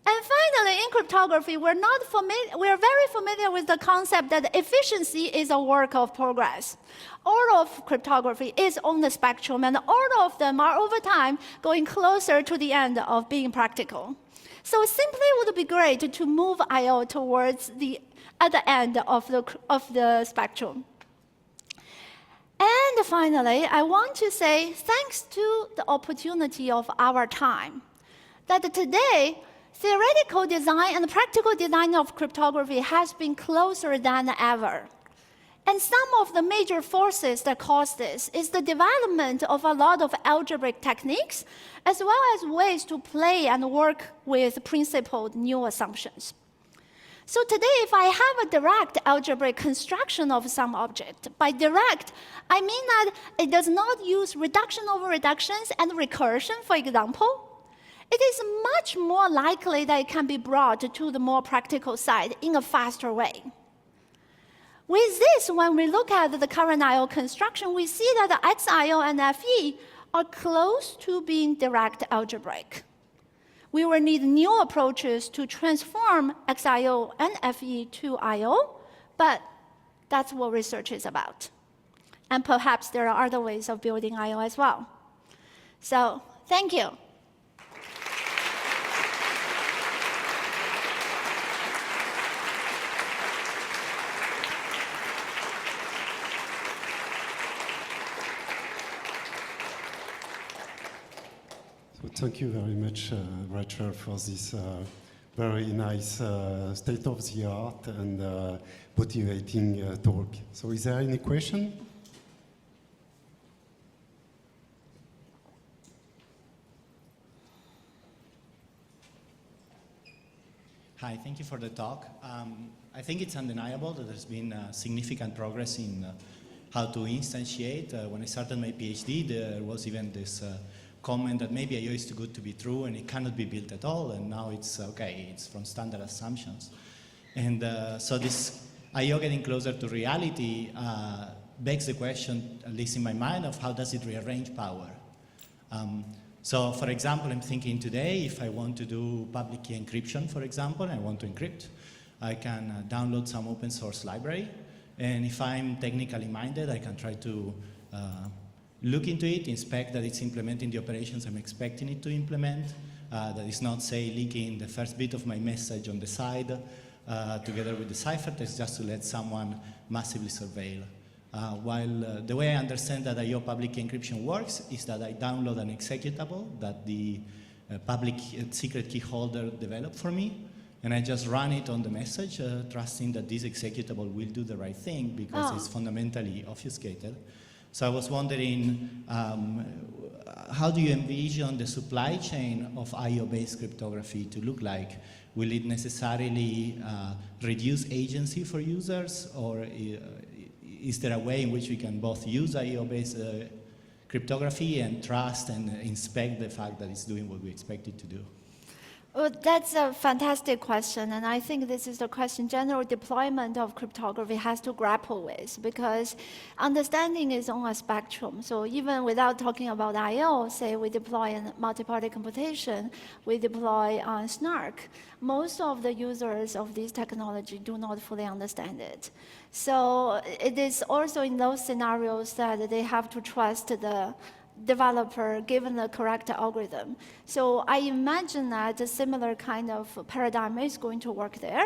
And finally, in cryptography, we're very familiar with the concept that efficiency is a work of progress. All of cryptography is on the spectrum, and all of them are over time going closer to the end of being practical. So simply would be great to move I/O towards at the end of the spectrum. And finally, I want to say thanks to the opportunity of our time, that today, theoretical design and practical design of cryptography has been closer than ever. And some of the major forces that cause this is the development of a lot of algebraic techniques, as well as ways to play and work with principled new assumptions. So today, if I have a direct algebraic construction of some object, by direct, I mean that it does not use reduction over reductions and recursion, for example. It is much more likely that it can be brought to the more practical side in a faster way. With this, when we look at the current I/O construction, we see that the XIO and FE are close to being direct algebraic. We will need new approaches to transform XIO and FE to I/O, but that's what research is about. And perhaps there are other ways of building I/O as well. So, thank you. Thank you very much, Rachel, for this very nice state-of-the-art and motivating talk. So is there any question? Hi, thank you for the talk. I think it's undeniable that there's been significant progress in how to instantiate. When I started my PhD, there was even this comment that maybe I/O is too good to be true and it cannot be built at all, and now it's okay, it's from standard assumptions. And so this I/O getting closer to reality begs the question, at least in my mind, of how does it rearrange power? So, for example, I'm thinking today, if I want to do public key encryption, for example, and I want to encrypt, I can download some open source library. And if I'm technically minded, I can try to look into it, inspect that it's implementing the operations I'm expecting it to implement, that it's not, say, leaking the first bit of my message on the side together with the ciphertext just to let someone massively surveil. While the way I understand that IO public key encryption works is that I download an executable that the public secret key holder developed for me, and I just run it on the message, trusting that this executable will do the right thing because it's fundamentally obfuscated. So I was wondering, how do you envision the supply chain of IO-based cryptography to look like? Will it necessarily reduce agency for users, or is there a way in which we can both use IO-based cryptography and trust and inspect the fact that it's doing what we expect it to do? Well, that's a fantastic question, and I think this is the question general deployment of cryptography has to grapple with, because understanding is on a spectrum. So even without talking about I/O, say we deploy in multi-party computation, we deploy on SNARK, most of the users of this technology do not fully understand it. So it is also in those scenarios that they have to trust the developer given the correct algorithm. So I imagine that a similar kind of paradigm is going to work there.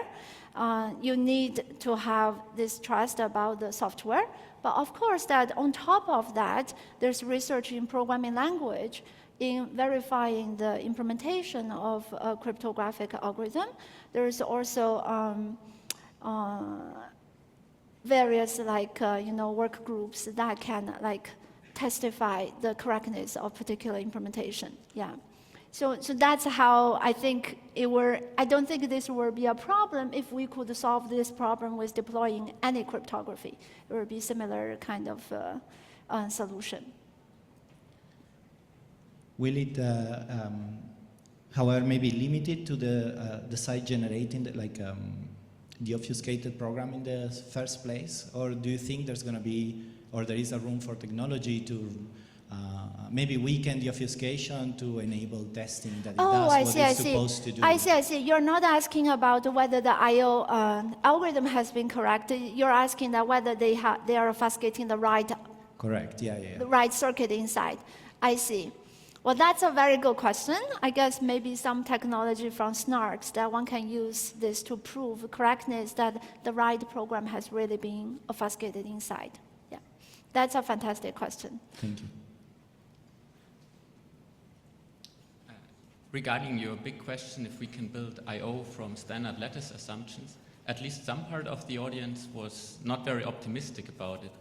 You need to have this trust about the software, but of course that on top of that, there's research in programming language in verifying the implementation of a cryptographic algorithm. There's also various work groups that can testify the correctness of particular implementation. Yeah. So that's how I think I don't think this will be a problem if we could solve this problem with deploying any cryptography. It would be similar kind of solution. Will it, however, maybe limited to the site generating the obfuscated program in the first place? Or do you think there's going to be, or there is a room for technology to maybe weaken the obfuscation to enable testing that it does what it's supposed to do? I see. You're not asking about whether the I/O algorithm has been corrected. You're asking that whether they are obfuscating the right. Correct. Yeah. The right circuit inside. I see. Well, that's a very good question. I guess maybe some technology from SNARKs that one can use this to prove correctness that the right program has really been obfuscated inside. Yeah, that's a fantastic question. Thank you. Regarding your big question, if we can build I/O from standard lattice assumptions, at least some part of the audience was not very optimistic about it.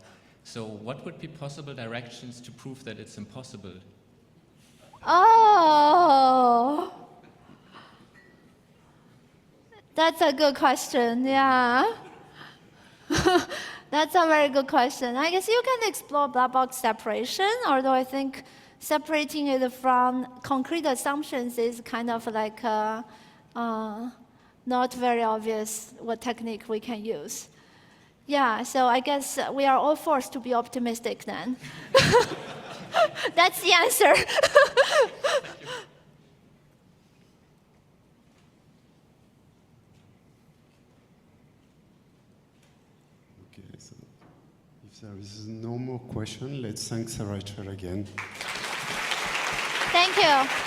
So what would be possible directions to prove that it's impossible? Oh, that's a good question, yeah. That's a very good question. I guess you can explore black box separation, although I think separating it from concrete assumptions is kind of like not very obvious what technique we can use. Yeah, so I guess we are all forced to be optimistic then. That's the answer. Okay, so if there is no more question, let's thank Rachel again. Thank you.